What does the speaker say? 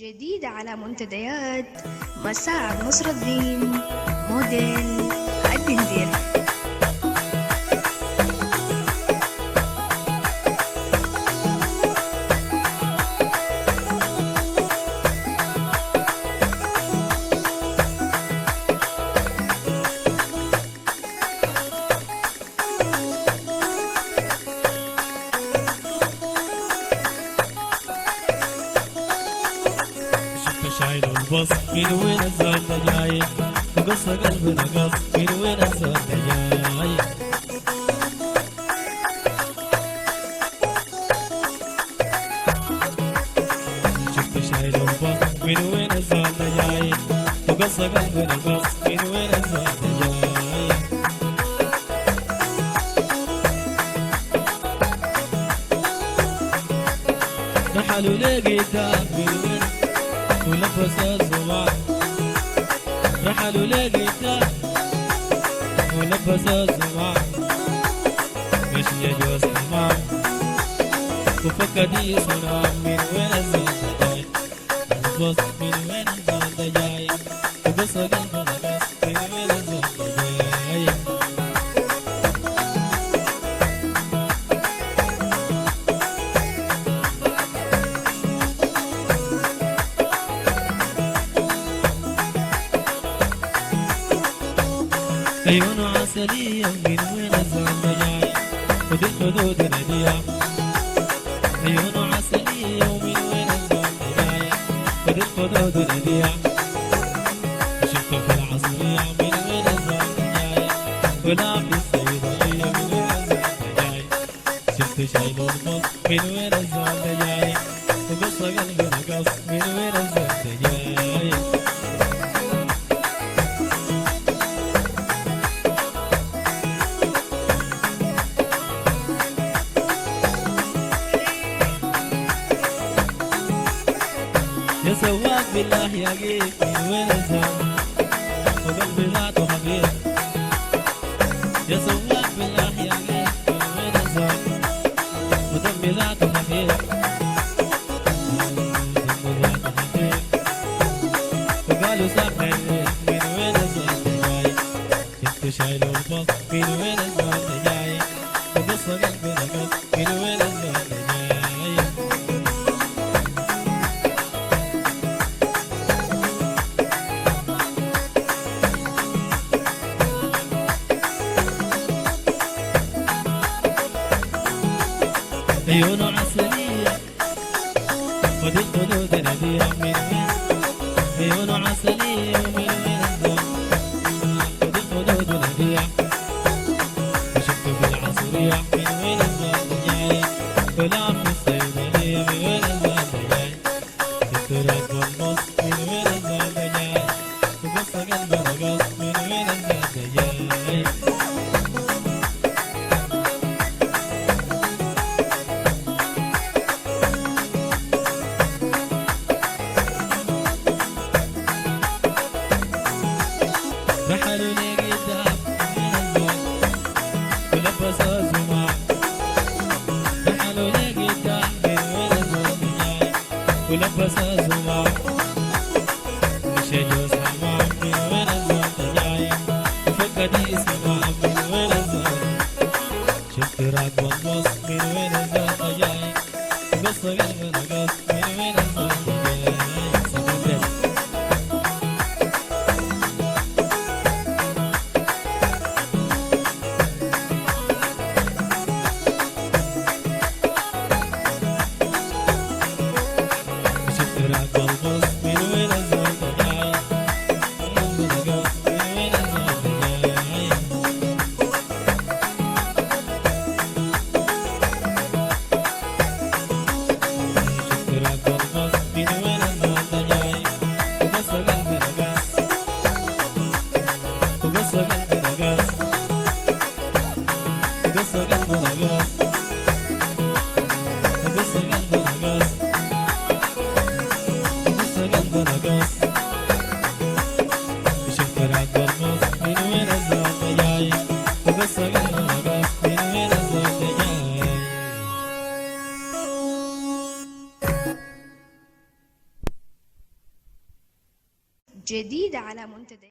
جديد على منتديات مساعد نصر الدين موديل الدندير. شايل البص من وين الزول ده جاي وقص قلبنا قص من وين الزول ده جاي شفت شايل البص من وين الزول ده جاي وقص قلبنا قص من وين الزول ده جاي رحلوا لقيتها من وين ولبس الزمان رحلوا لقيته ولبس الزمان مشي جوز تمام وفكد يصنع من وين الزول ده جاي البص من وين الزول ده جاي وقص قلبنا بس من وين الزول ده جاي عيونه عسلية من وين الزول ده جاي ودي الخدود ندية عيونه عسلية ومن وين الزول ده جاي ودي الخدود ندية شفته في العصرية من وين الزول ده جاي ولا في الصيدلية من وين الزول ده جاي شفته شايل البص من وين الزول ده جاي وقص قلبي رقص من وين الزول ده جاي يا سواق بالله يا جيت من وين الزول وقلبي ذاته خفيف يا سواق بالله يا جيت من وين الزول ودمي ذاته خفيف دمي ذاته خفيف وقالوا سامع من وين الزول ده جاي شفت شايله البص من وين الزول ده جاي وقص قلبي رقص من وين الزول ده جاي عيونه عسلية ودي الخدود ندية من وين عيونه عسلية ومن وين الزول ودي الخدود ندية وشفته في العصرية من وين الزول ده جاي ولا في الصيدلية من وين الزول ده جاي شفته راكب النص من وين الزول ده جاي وقص قلبي رقص من وين الزول ده جاي رحلوا لقيتها من الزول ولبس الزمان رحلوا لقيتها من وين الزول ده جاي ولبس الزمان مشي جوز حمام من وين الزول ده جاي وفكد يسمع من وين الزول شفت راكب البص من وين الزول ده جاي وقص قلبي رقص من وين الزول ده جاي سمعت شفت راكب البص من وين الزول ده جاي قلبي رقص من وين الزول ده جاي شفت راكب البص من وين الزول ده جاي وقص قلبي رقص وقص قلبي رقص وقص قلبي رقص وقص قلبي رقص وقص قلبي رقص شفت راكب البص من وين الزول ده جاي وقص قلبي رقص من وين الزول ده جاي جديد على منتديات.